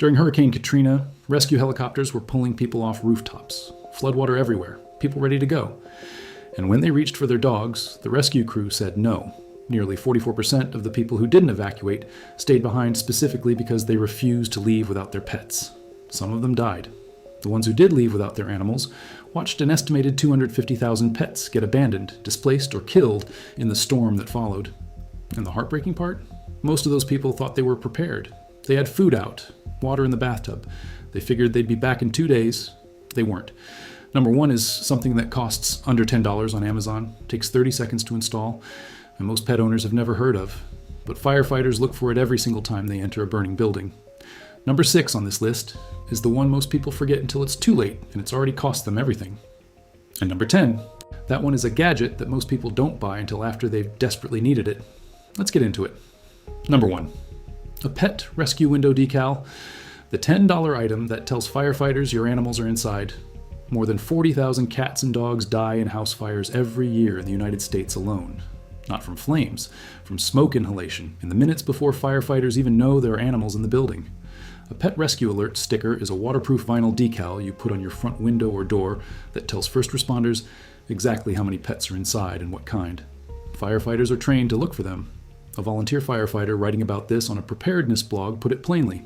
During Hurricane Katrina, rescue helicopters were pulling people off rooftops, floodwater everywhere, people ready to go. And when they reached for their dogs, the rescue crew said no. Nearly 44% of the people who didn't evacuate stayed behind specifically because they refused to leave without their pets. Some of them died. The ones who did leave without their animals watched an estimated 250,000 pets get abandoned, displaced, or killed in the storm that followed. And the heartbreaking part? Most of those people thought they were prepared. They had food out, water in the bathtub. They figured they'd be back in 2 days. They weren't. Number one is something that costs under $10 on Amazon, takes 30 seconds to install, and most pet owners have never heard of. But firefighters look for it every single time they enter a burning building. Number 6 on this list is the one most people forget until it's too late and it's already cost them everything. And number 10, that one is a gadget that most people don't buy until after they've desperately needed it. Let's get into it. Number 1, a pet rescue window decal, the $10 item that tells firefighters your animals are inside. More than 40,000 cats and dogs die in house fires every year in the United States alone. Not from flames, from smoke inhalation, in the minutes before firefighters even know there are animals in the building. A Pet Rescue Alert sticker is a waterproof vinyl decal you put on your front window or door that tells first responders exactly how many pets are inside and what kind. Firefighters are trained to look for them. A volunteer firefighter writing about this on a Preparedness blog put it plainly.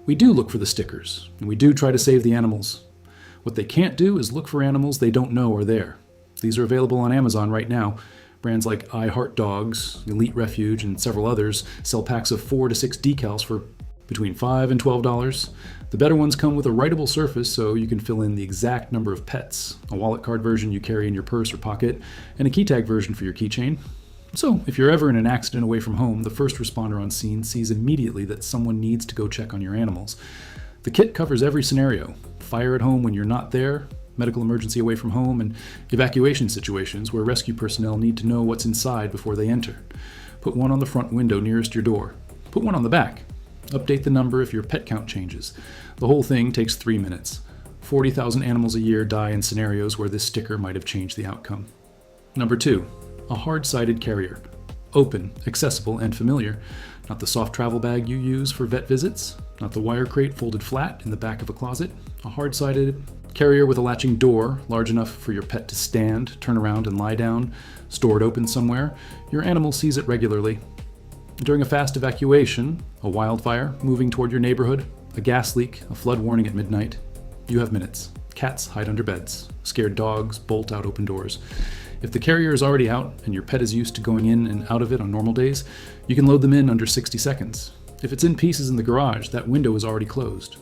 We do look for the stickers, and we do try to save the animals. What they can't do is look for animals they don't know are there. These are available on Amazon right now. Brands like I Heart Dogs, Elite Refuge, and several others sell packs of 4 to 6 decals for between $5 and $12. The better ones come with a writable surface so you can fill in the exact number of pets, a wallet card version you carry in your purse or pocket, and a key tag version for your keychain. So, if you're ever in an accident away from home, the first responder on scene sees immediately that someone needs to go check on your animals. The kit covers every scenario: fire at home when you're not there, medical emergency away from home, and evacuation situations where rescue personnel need to know what's inside before they enter. Put one on the front window nearest your door. Put one on the back. Update the number if your pet count changes. The whole thing takes 3 minutes. 40,000 animals a year die in scenarios where this sticker might have changed the outcome. Number 2, a hard-sided carrier. Open, accessible, and familiar. Not the soft travel bag you use for vet visits. Not the wire crate folded flat in the back of a closet. A hard-sided carrier with a latching door, large enough for your pet to stand, turn around, and lie down. Stored open somewhere. Your animal sees it regularly. During a fast evacuation, a wildfire moving toward your neighborhood, a gas leak, a flood warning at midnight, you have minutes. Cats hide under beds. Scared dogs bolt out open doors. If the carrier is already out and your pet is used to going in and out of it on normal days, you can load them in under 60 seconds. If it's in pieces in the garage, that window is already closed.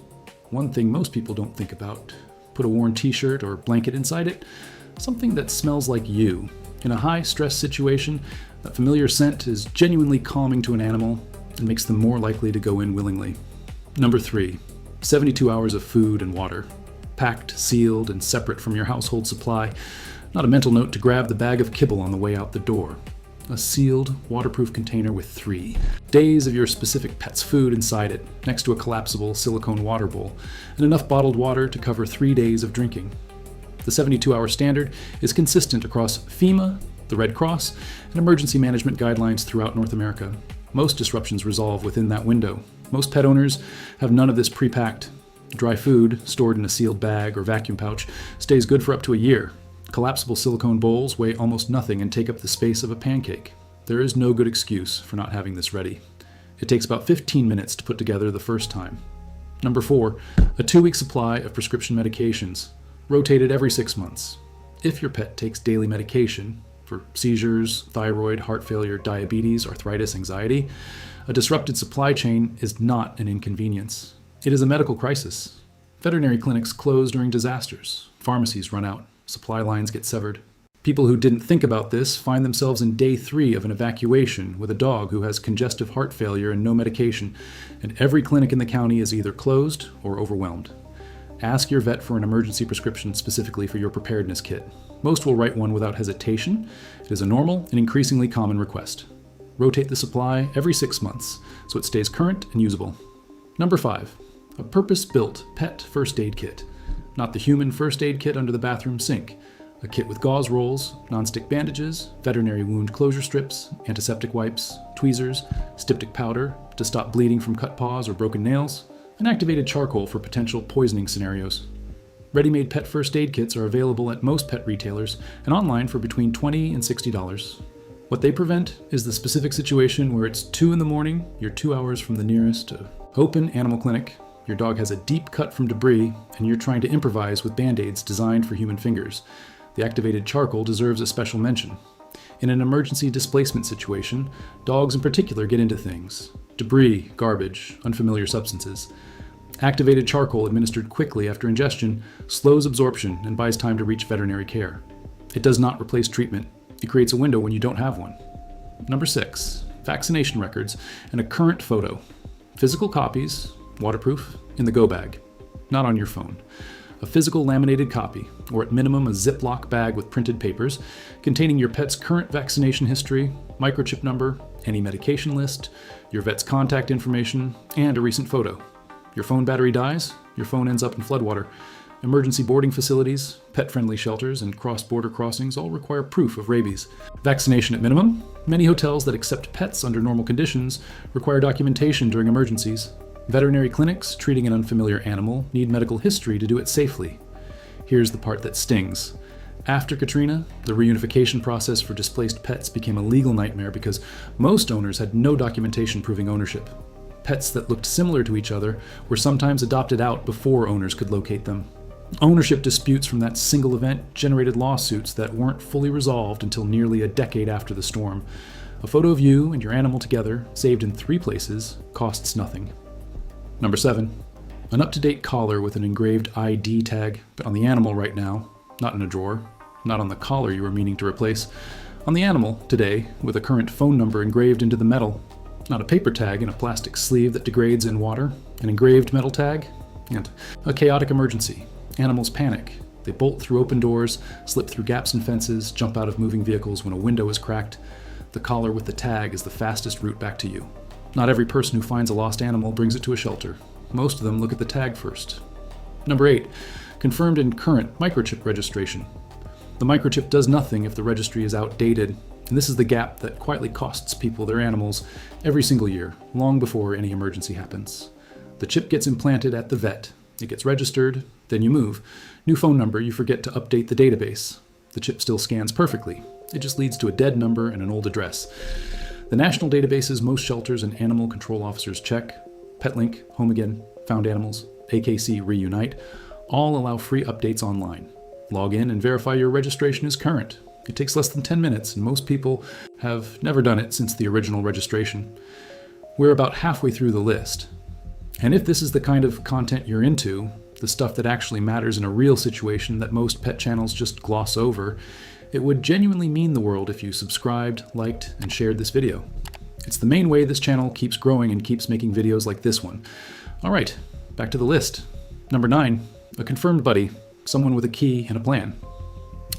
One thing most people don't think about: put a worn t-shirt or blanket inside it, something that smells like you. In a high-stress situation, that familiar scent is genuinely calming to an animal and makes them more likely to go in willingly. Number 3, 72 hours of food and water. Packed, sealed, and separate from your household supply. Not a mental note to grab the bag of kibble on the way out the door. A sealed, waterproof container with 3 days of your specific pet's food inside it, next to a collapsible silicone water bowl, and enough bottled water to cover 3 days of drinking. The 72-hour standard is consistent across FEMA, the Red Cross, and emergency management guidelines throughout North America. Most disruptions resolve within that window. Most pet owners have none of this pre-packed. Dry food, stored in a sealed bag or vacuum pouch, stays good for up to a year. Collapsible silicone bowls weigh almost nothing and take up the space of a pancake. There is no good excuse for not having this ready. It takes about 15 minutes to put together the first time. Number 4, a 2-week supply of prescription medications, rotated every 6 months. If your pet takes daily medication for seizures, thyroid, heart failure, diabetes, arthritis, anxiety, a disrupted supply chain is not an inconvenience. It is a medical crisis. Veterinary clinics close during disasters. Pharmacies run out. Supply lines get severed. People who didn't think about this find themselves in day 3 of an evacuation with a dog who has congestive heart failure and no medication, and every clinic in the county is either closed or overwhelmed. Ask your vet for an emergency prescription specifically for your preparedness kit. Most will write one without hesitation. It is a normal and increasingly common request. Rotate the supply every 6 months so it stays current and usable. Number 5, a purpose-built pet first aid kit. Not the human first aid kit under the bathroom sink. A kit with gauze rolls, nonstick bandages, veterinary wound closure strips, antiseptic wipes, tweezers, styptic powder to stop bleeding from cut paws or broken nails, and activated charcoal for potential poisoning scenarios. Ready-made pet first aid kits are available at most pet retailers and online for between $20 and $60. What they prevent is the specific situation where it's 2 in the morning, you're 2 hours from the nearest open animal clinic, your dog has a deep cut from debris, and you're trying to improvise with band-aids designed for human fingers. The activated charcoal deserves a special mention. In an emergency displacement situation, dogs in particular get into things: debris, garbage, unfamiliar substances. Activated charcoal administered quickly after ingestion slows absorption and buys time to reach veterinary care. It does not replace treatment. It creates a window when you don't have one. Number 6, vaccination records and a current photo. Physical copies, waterproof, in the go bag, not on your phone. A physical laminated copy, or at minimum a Ziploc bag with printed papers, containing your pet's current vaccination history, microchip number, any medication list, your vet's contact information, and a recent photo. Your phone battery dies, your phone ends up in floodwater. Emergency boarding facilities, pet-friendly shelters, and cross-border crossings all require proof of rabies. Vaccination at minimum. Many hotels that accept pets under normal conditions require documentation during emergencies. Veterinary clinics treating an unfamiliar animal need medical history to do it safely. Here's the part that stings. After Katrina, the reunification process for displaced pets became a legal nightmare because most owners had no documentation proving ownership. Pets that looked similar to each other were sometimes adopted out before owners could locate them. Ownership disputes from that single event generated lawsuits that weren't fully resolved until nearly a decade after the storm. A photo of you and your animal together, saved in 3 places, costs nothing. Number 7, an up-to-date collar with an engraved ID tag, but on the animal right now, not in a drawer, not on the collar you were meaning to replace. On the animal, today, with a current phone number engraved into the metal. Not a paper tag in a plastic sleeve that degrades in water, an engraved metal tag, and a chaotic emergency. Animals panic. They bolt through open doors, slip through gaps in fences, jump out of moving vehicles when a window is cracked. The collar with the tag is the fastest route back to you. Not every person who finds a lost animal brings it to a shelter. Most of them look at the tag first. Number 8, confirmed in current microchip registration. The microchip does nothing if the registry is outdated, and this is the gap that quietly costs people their animals every single year, long before any emergency happens. The chip gets implanted at the vet. It gets registered, then you move. New phone number, you forget to update the database. The chip still scans perfectly. It just leads to a dead number and an old address. The national databases most shelters and animal control officers check, PetLink, Home Again, Found Animals, AKC Reunite, all allow free updates online. Log in and verify your registration is current. It takes less than 10 minutes, and most people have never done it since the original registration. We're about halfway through the list. And if this is the kind of content you're into, the stuff that actually matters in a real situation that most pet channels just gloss over, it would genuinely mean the world if you subscribed, liked, and shared this video. It's the main way this channel keeps growing and keeps making videos like this one. All right, back to the list. Number 9, a confirmed buddy, someone with a key and a plan.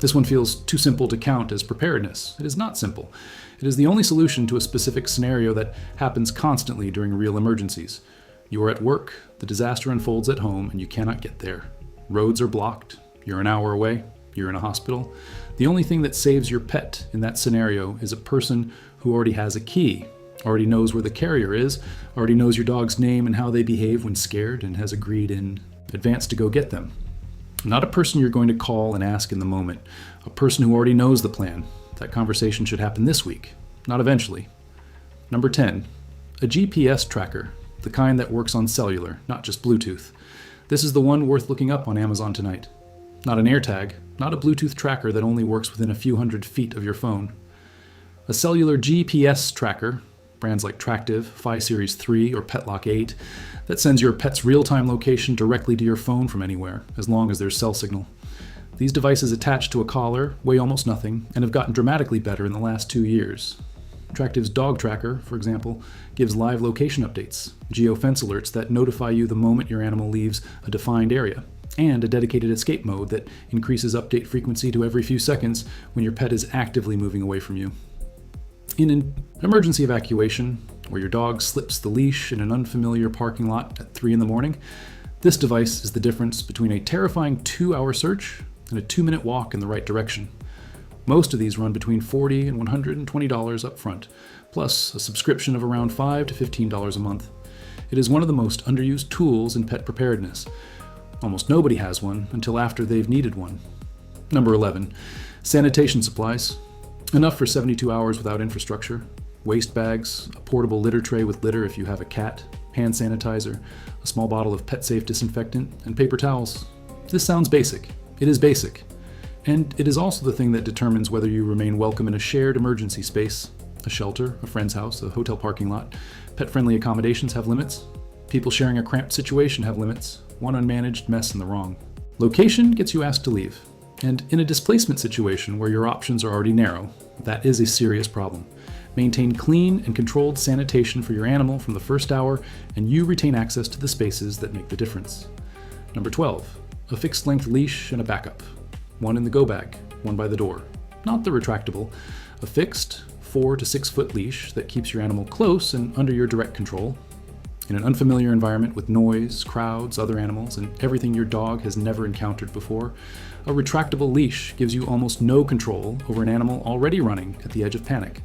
This one feels too simple to count as preparedness. It is not simple. It is the only solution to a specific scenario that happens constantly during real emergencies. You are at work, the disaster unfolds at home, and you cannot get there. Roads are blocked, you're an hour away, you're in a hospital. The only thing that saves your pet in that scenario is a person who already has a key, already knows where the carrier is, already knows your dog's name and how they behave when scared, and has agreed in advance to go get them. Not a person you're going to call and ask in the moment, a person who already knows the plan. That conversation should happen this week, not eventually. Number 10, a GPS tracker, the kind that works on cellular, not just Bluetooth. This is the one worth looking up on Amazon tonight. Not an AirTag, not a Bluetooth tracker that only works within a few hundred feet of your phone. A cellular GPS tracker, brands like Tractive, Fi Series 3, or Petlock 8, that sends your pet's real-time location directly to your phone from anywhere, as long as there's cell signal. These devices attach to a collar, weigh almost nothing, and have gotten dramatically better in the last 2 years. Tractive's Dog Tracker, for example, gives live location updates, geofence alerts that notify you the moment your animal leaves a defined area, and a dedicated escape mode that increases update frequency to every few seconds when your pet is actively moving away from you. In an emergency evacuation, where your dog slips the leash in an unfamiliar parking lot at 3 in the morning, this device is the difference between a terrifying 2-hour search and a 2-minute walk in the right direction. Most of these run between $40 and $120 up front, plus a subscription of around $5 to $15 a month. It is one of the most underused tools in pet preparedness. Almost nobody has one until after they've needed one. Number 11. Sanitation supplies. Enough for 72 hours without infrastructure. Waste bags, a portable litter tray with litter if you have a cat, hand sanitizer, a small bottle of pet-safe disinfectant, and paper towels. This sounds basic. It is basic. And it is also the thing that determines whether you remain welcome in a shared emergency space. A shelter, a friend's house, a hotel parking lot. Pet-friendly accommodations have limits. People sharing a cramped situation have limits. One unmanaged mess in the wrong. Location gets you asked to leave. And in a displacement situation where your options are already narrow, that is a serious problem. Maintain clean and controlled sanitation for your animal from the first hour, and you retain access to the spaces that make the difference. Number 12. A fixed-length leash and a backup. One in the go bag, one by the door. Not the retractable. A fixed 4 to 6 foot leash that keeps your animal close and under your direct control. In an unfamiliar environment with noise, crowds, other animals, and everything your dog has never encountered before, a retractable leash gives you almost no control over an animal already running at the edge of panic.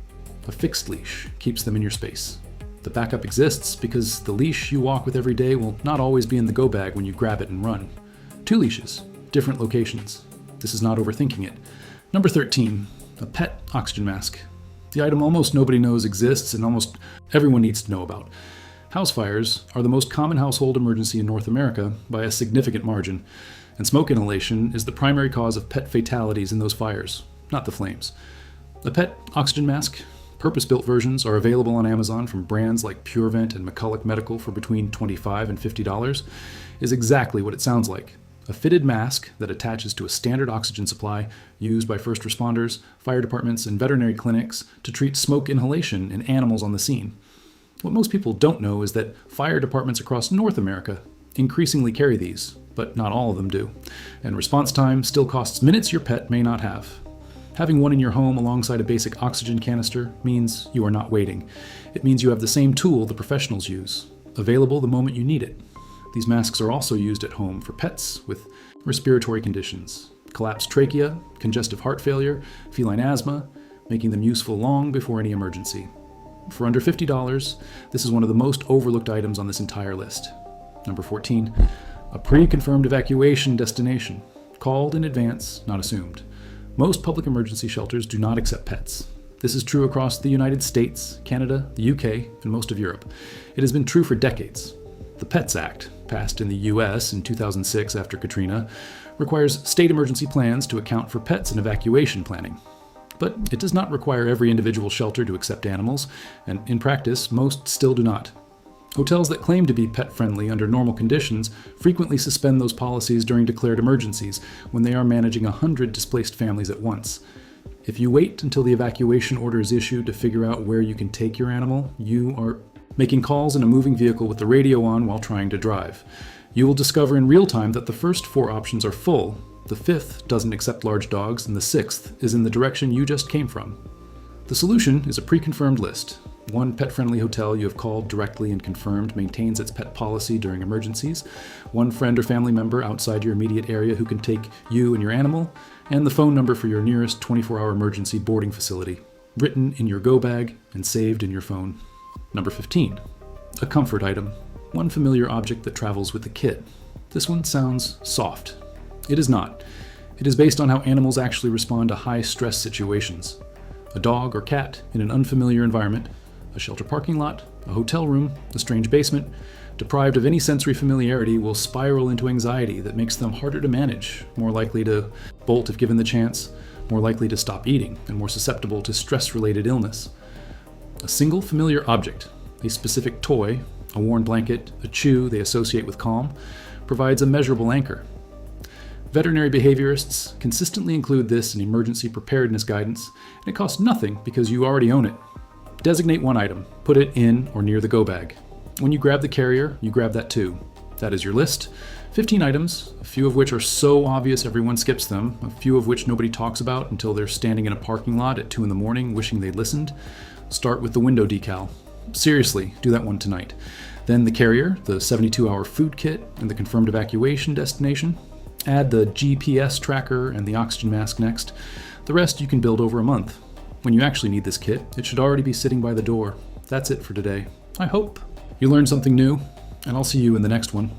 A fixed leash keeps them in your space. The backup exists because the leash you walk with every day will not always be in the go bag when you grab it and run. 2 leashes, different locations. This is not overthinking it. Number 13, a pet oxygen mask. The item almost nobody knows exists and almost everyone needs to know about. House fires are the most common household emergency in North America by a significant margin, and smoke inhalation is the primary cause of pet fatalities in those fires, not the flames. A pet oxygen mask, purpose-built versions, are available on Amazon from brands like PureVent and McCulloch Medical for between $25 and $50, is exactly what it sounds like. A fitted mask that attaches to a standard oxygen supply used by first responders, fire departments, and veterinary clinics to treat smoke inhalation in animals on the scene. What most people don't know is that fire departments across North America increasingly carry these, but not all of them do, and response time still costs minutes your pet may not have. Having one in your home alongside a basic oxygen canister means you are not waiting. It means you have the same tool the professionals use, available the moment you need it. These masks are also used at home for pets with respiratory conditions, collapsed trachea, congestive heart failure, feline asthma, making them useful long before any emergency. For under $50, this is one of the most overlooked items on this entire list. Number 14, a pre-confirmed evacuation destination, called in advance, not assumed. Most public emergency shelters do not accept pets. This is true across the United States, Canada, the UK, and most of Europe. It has been true for decades. The PETS Act, passed in the US in 2006 after Katrina, requires state emergency plans to account for pets in evacuation planning. But it does not require every individual shelter to accept animals, and in practice, most still do not. Hotels that claim to be pet-friendly under normal conditions frequently suspend those policies during declared emergencies when they are managing 100 displaced families at once. If you wait until the evacuation order is issued to figure out where you can take your animal, you are making calls in a moving vehicle with the radio on while trying to drive. You will discover in real time that the first 4 options are full, the 5th doesn't accept large dogs, and the 6th is in the direction you just came from. The solution is a pre-confirmed list. One pet-friendly hotel you have called directly and confirmed maintains its pet policy during emergencies, one friend or family member outside your immediate area who can take you and your animal, and the phone number for your nearest 24-hour emergency boarding facility, written in your go bag and saved in your phone. Number 15, a comfort item, one familiar object that travels with the kit. This one sounds soft. It is not. It is based on how animals actually respond to high-stress situations. A dog or cat in an unfamiliar environment, a shelter parking lot, a hotel room, a strange basement, deprived of any sensory familiarity, will spiral into anxiety that makes them harder to manage, more likely to bolt if given the chance, more likely to stop eating, and more susceptible to stress-related illness. A single familiar object, a specific toy, a worn blanket, a chew they associate with calm, provides a measurable anchor. Veterinary behaviorists consistently include this in emergency preparedness guidance, and it costs nothing because you already own it. Designate one item, put it in or near the go bag. When you grab the carrier, you grab that too. That is your list. 15 items, a few of which are so obvious everyone skips them, a few of which nobody talks about until they're standing in a parking lot at 2 a.m. wishing they'd listened. Start with the window decal. Seriously, do that one tonight. Then the carrier, the 72-hour food kit, and the confirmed evacuation destination. Add the GPS tracker and the oxygen mask next. The rest you can build over a month. When you actually need this kit, it should already be sitting by the door. That's it for today. I hope you learned something new. And I'll see you in the next one.